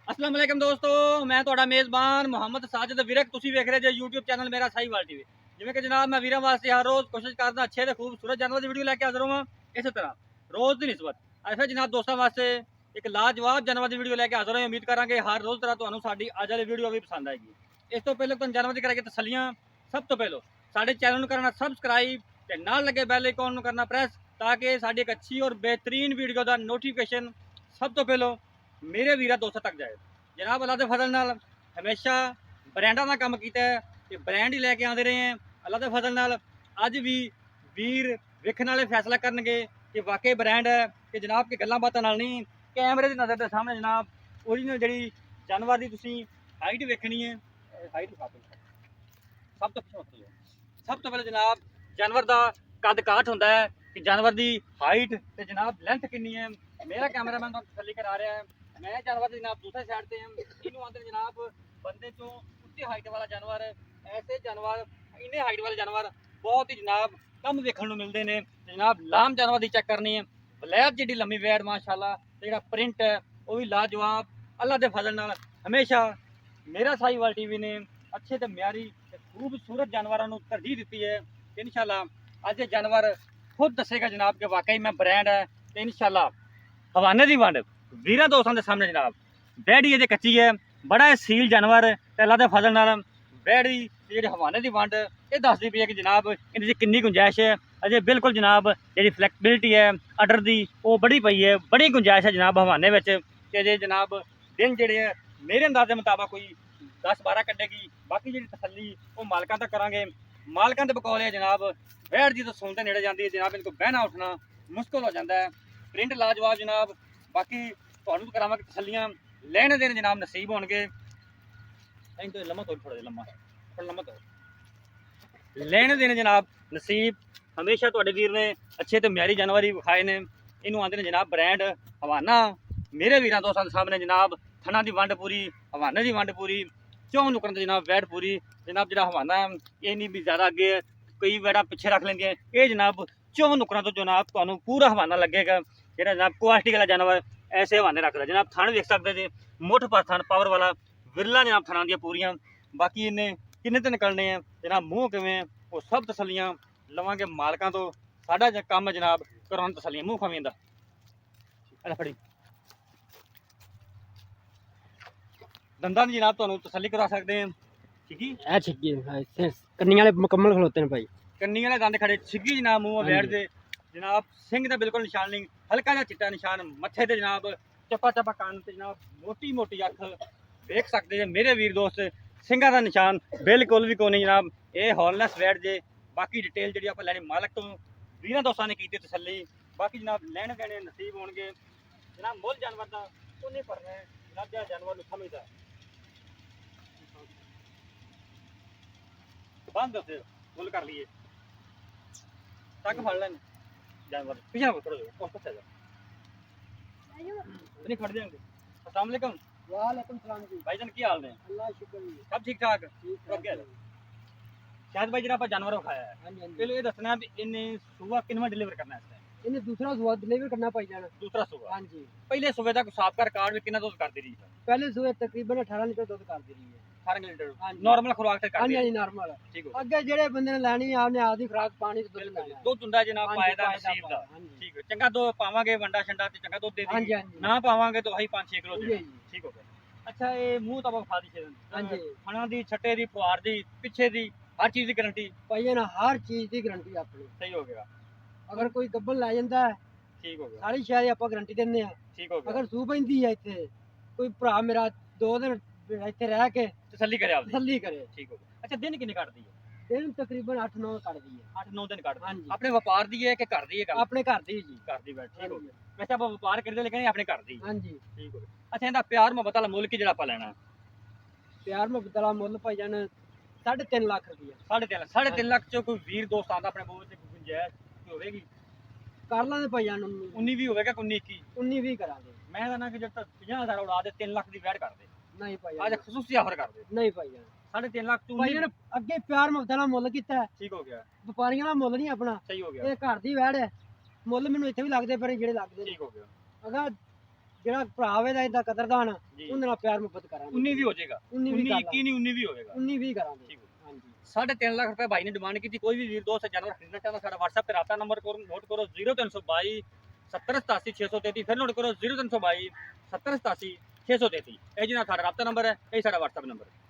अस्सलाम वालेकुम दोस्तों, मैं ਤੁਹਾਡਾ ਮੇਜ਼ਬਾਨ ਮੁਹੰਮਦ ਸਾਜਿਦ ਵੀਰਕ। ਤੁਸੀਂ ਵੇਖ ਰਹੇ ਜੇ YouTube ਚੈਨਲ ਮੇਰਾ ਸਾਹੀਵਾਲ ਟੀਵੀ। ਜਿਵੇਂ ਕਿ ਜਨਾਬ ਮੈਂ ਵੀਰਾਂ ਵਾਸਤੇ ਹਰ ਰੋਜ਼ ਕੋਸ਼ਿਸ਼ ਕਰਦਾ ਅੱਛੇ ਤੇ ਖੂਬਸੂਰਤ ਜਾਨਵਰ ਦੀ ਵੀਡੀਓ ਲੈ ਕੇ ਹਾਜ਼ਰ ਹਾਂ। ਇਸੇ ਤਰ੍ਹਾਂ ਰੋਜ਼ ਦੀ ਨਿਸਬਤ ਅੱਜ ਫਿਰ ਜਨਾਬ ਦੋਸਤਾਂ ਵਾਸਤੇ ਇੱਕ ਲਾਜਵਾਬ ਜਾਨਵਰ ਦੀ ਵੀਡੀਓ ਲੈ ਕੇ ਹਾਜ਼ਰ ਹਾਂ। ਉਮੀਦ ਕਰਾਂਗੇ ਹਰ ਰੋਜ਼ ਤਰ੍ਹਾਂ ਤੁਹਾਨੂੰ ਸਾਡੀ ਅੱਜ ਵਾਲੀ ਵੀਡੀਓ ਵੀ ਪਸੰਦ ਆਏਗੀ। ਇਸ ਤੋਂ ਪਹਿਲਾਂ ਤੁਹਾਨੂੰ ਜਾਨਵਰ ਦੀ ਕਰਾਂਗੇ ਤਸੱਲੀਆਂ। ਸਭ ਤੋਂ ਪਹਿਲਾਂ ਸਾਡੇ ਚੈਨਲ ਨੂੰ ਕਰਨਾ ਸਬਸਕ੍ਰਾਈਬ ਤੇ ਨਾਲ ਲੱਗੇ ਬੈਲ ਆਈਕਨ ਨੂੰ ਕਰਨਾ ਪ੍ਰੈਸ, ਤਾਂ ਕਿ ਸਾਡੀ ਇੱਕ ਅੱਛੀ ਔਰ ਬਿਹਤਰੀਨ ਵੀਡੀਓ ਦਾ ਨੋਟੀਫਿਕੇਸ਼ਨ ਸਭ ਤੋਂ ਪਹਿਲਾਂ ਮੇਰੇ ਵੀਰਾਂ ਦੋਸਤਾਂ ਤੱਕ ਜਾਏ। जनाब अल्लाह के फजल नाल हमेशा ब्रांडा का काम किया है कि ब्रांड ही लैके आते रहे हैं। अल्लाह के फजल नाल अज भी वीर वेखण वाले फैसला करनगे कि वाकई ब्रांड है कि जनाब की गल्लां बातां नाल नहीं, कैमरे की नज़र के सामने जनाब ओरिजिनल जी जानवर की तुसीं हाइट वेखनी है। हाइट सब तो पहले जनाब जानवर का कद काठ होंदा है कि जानवर की हाइट ते जनाब लेंथ कितनी है। मेरा कैमरामैन तो तसल्ली करा रहा है। मैं जानवर जनाब दूसरे साइड से इन्हों आते जनाब बंदे चो उच्ची हाइट वाला जानवर। ऐसे जानवर इन्ने हाइट वाले जानवर बहुत ही जनाब कम वेखण नूं मिलते हैं। जनाब लाम जानवर की चेक करनी है। वलैत जी लम्मी वैड माशाल्लाह, जो प्रिंट है वह भी लाजवाब। अल्लाह के फजल नाल हमेशा मेरा साहीवाल टीवी ने अच्छे तो म्यारी खूबसूरत जानवरों तरजीह दी है। इंशाल्लाह अज जानवर खुद दसेगा जनाब कि वाकई में ब्रांड है। तो इंशाल्लाह हवाने की वंड वीर दोस्तों के सामने जनाब बैड़ी अजे कच्ची है, बड़ा सील जानवर। अल्लाह के फजल नाल बैड़ी जी हवाने की वंड ये दसदी पई है कि जनाब इनकी कितनी गुंजाइश है। अजे बिल्कुल जनाब जी फ्लैक्सिबिलिटी है अडर की वो बड़ी पई है, बड़ी गुंजाइश है जनाब हवाने में। अजे जनाब दिन जोड़े मेरे अंदाजे मुताबिक कोई 10-12 कटेगी। बाकी जी तसली वो मालकों तक करा, मालकों के बकौले जनाब बैठ जी तो सुनते नेड़े जाती है जनाब। इनको बहना उठना मुश्किल हो जाता है। प्रिंट लाजवाब जनाब। बाकी तुहानू करावांगे तसल्लियां, लेने देने जनाब नसीब होणगे। तो लम्मा तो थोड़ा लम्मा लम्मा तो लेने देने जनाब नसीब हमेशा तुहाडे वीर ने अच्छे तो म्यारी जानवर ही विखाए ने। इनू आंदे ने जनाब ब्रांड हवाना। मेरे वीरां दोस्तां दे सामने जनाब थना की वंड पूरी, हवाने की वंड पूरी, चौं नुकरां ते जनाब वैड पूरी। जनाब जिहड़ा हवाना है ये नहीं भी ज़्यादा अगे है, कई वैडां पिछे रख लेंदियां। ये जनाब चौं नुकरां तो जनाब तुहानू पूरा हवाना लगेगा। ਜਿਹੜਾ जनाब क्वालिटी वाला जानवर ऐसे हवाने रखता जनाब। थन देख सकते जी मुठ पर थन पावर वाला विरला जनाब थना दी पूरियां। बाकी इन्हें किन्ने तो निकलने हैं जनाब मूँह किवें वो सब तसलियां लवांगे मालकां तो। साडा काम है जनाब करवाउण तसलियां मूँह खवें दा। अरे फड़ी दंदां दी जनाब तुहानू तसल्ली करा सकते हैं। छिग्गी ए छिग्गी कन्नी वाले मुकम्मल खलोते हैं भाई। कन्नी वाले दंद खड़े छिग्गी जनाब मूँह बैठ दे जनाब। सिंह का बिल्कुल निशान नहीं, हल्का जहा चिट्टा निशान मत्थे ते जनाब, चप्पा चप्पा कान ते जनाब, मोटी मोटी अख देख सकते हैं मेरे वीर दोस्त। सिंघा का निशान बिल्कुल भी कोई नहीं जनाब। ये हॉर्नलेस वैट जे। बाकी डिटेल जी आप लैनी मालक तो वीर दोस्तों ने की तसली। बाकी जनाब लैने देने नसीब होंगे जनाब। मुल जानवर का उन्हें भरना है जनाब जहाँ जानवर समझदा बंद मुल कर लिए तक फड़ लें जानवर पीछे थोड़ा जा नहीं खड़ जाएंगे। अस्सलाम वालेकुम। वालेकुम सलाम जी। भाईजान की हाल ने? अल्लाह शुक्र जी। सब ठीक ठाक? शायद भाई जरा जानवर खाया है। हां जी हां जी। पहले ये दसना भी इन्हें सुबह किनवा डिलीवर करना है? इन्हें दूसरा सुबह डिलीवर करना पाई जाना। दूसरा सुबह? हां जी। पहले सुबह तक साफ का रिकॉर्ड भी कितना दूध कर दी रही है? पहले सुबह तकरीबन 18 लीटर दूध कर दी रही है। 18 लीटर हां जी। नॉर्मल खुराक ते कर हां दी? जी नॉर्मल। ठीक हो अगे जेड़े बंदे ने लेनी आपने आधी खुराक पानी ते दूध लेना। दूध हुंदा जनाब पाए दा नसीब दा। ठीक है चंगा दो पावांगे वंडा शंडा ते चंगा दूध दे दी। हां जी हां जी। ना पावांगे तो वही 5-6 किलो दे। जी जी। ठीक हो गया। अच्छा ये मुंह तब खा दी छे? हां जी। खाना दी छट्टे दी पुआर दी पीछे दी हर चीज की गारंटी? भाई ना हर चीज की गारंटी अपनी। सही हो गया। अगर कोई गब्बन लै जांदा है ठीक हो गया। सारी शायद आप गारंटी देने हैं। ठीक हो गया। अगर सू पैंदी है इत्थे कोई भरा मेरा 2 दिन इत्थे रह के तसल्ली करे आप तसल्ली करे। ठीक हो गया। अच्छा दिन कितने काटती है? दिन तकरीबन 8-9 कट दी है। 8-9 दिन काटती हां है। जी। अपने व्यापार दी है कि घर दी है? अपने घर दी जी। घर दी बैठ ठीक हो गया। वैसे आप व्यापार करते लेकिन अपने घर दी? हां जी। ठीक हो गया। अच्छा इनका प्यार मोहब्बत वाला मुल्क जेड़ा आप लेना प्यार मोहब्बत वाला मुल भाई जान 3.5 लाख रुपया। 3.5 लाख चो कोई वीर दोस्त आता अपने बोल से गुंजाइश होगी? कर लांगे भाई जान 19 भी होगा कि 19-21? 19-20 करा दे। मैं कहना कि जब तक 50,000 उड़ा दे 3 लाख की वैट कर दे। नहीं भाई आज खसूसी ऑफर कर दे। नहीं भाई जान 3.5 लाख तू भाई जान अगे प्यार मोहब्बत वाला मुल कीता है। ठीक हो गया। व्यापारियों का मुल नहीं अपना। सही हो गया। ये घर दी वैड़ है मुल मैनू इत्थे भी लगदे पर जेड़े लगदे ठीक हो गया। अगर ਜਿਹੜਾ ਭਰਾ ਹੋਵੇ ਦਾ ਇਦਾਂ ਕਦਰਦਾਨ ਜੀ ਉਹਦੇ ਨਾਲ ਪਿਆਰ ਮੁਹੱਬਤ ਕਰਾਂਗੇ 19 ਵੀ ਹੋ ਜਾਏਗਾ 19 ਵੀ 19 ਕਰ 21 ਨਹੀਂ 19 ਵੀ ਹੋਵੇਗਾ 19 ਵੀ ਕਰਾਂਗੇ ਠੀਕ ਹੈ। ਹਾਂਜੀ 3.5 ਲੱਖ ਰੁਪਏ ਭਾਈ ਨੇ ਡਿਮਾਂਡ ਕੀਤੀ ਕੋਈ ਵੀ ਵੀਰ ਦੋਸਤ ਜਾਨਵਰ ਖਰੀਦਣਾ ਚਾਹੁੰਦਾ ਸਾਡਾ WhatsApp ਤੇ ਰਾਬਤਾ ਨੰਬਰ ਨੋਟ ਕਰੋ 0322 7087 633 ਫਿਰ ਨੋਟ ਕਰੋ 0322 7087 633 ਇਹ ਜਿਹੜਾ ਸਾਡਾ ਰਾਬਤਾ ਨੰਬਰ ਹੈ ਇਹ ਸਾਡਾ WhatsApp ਨੰਬਰ ਹੈ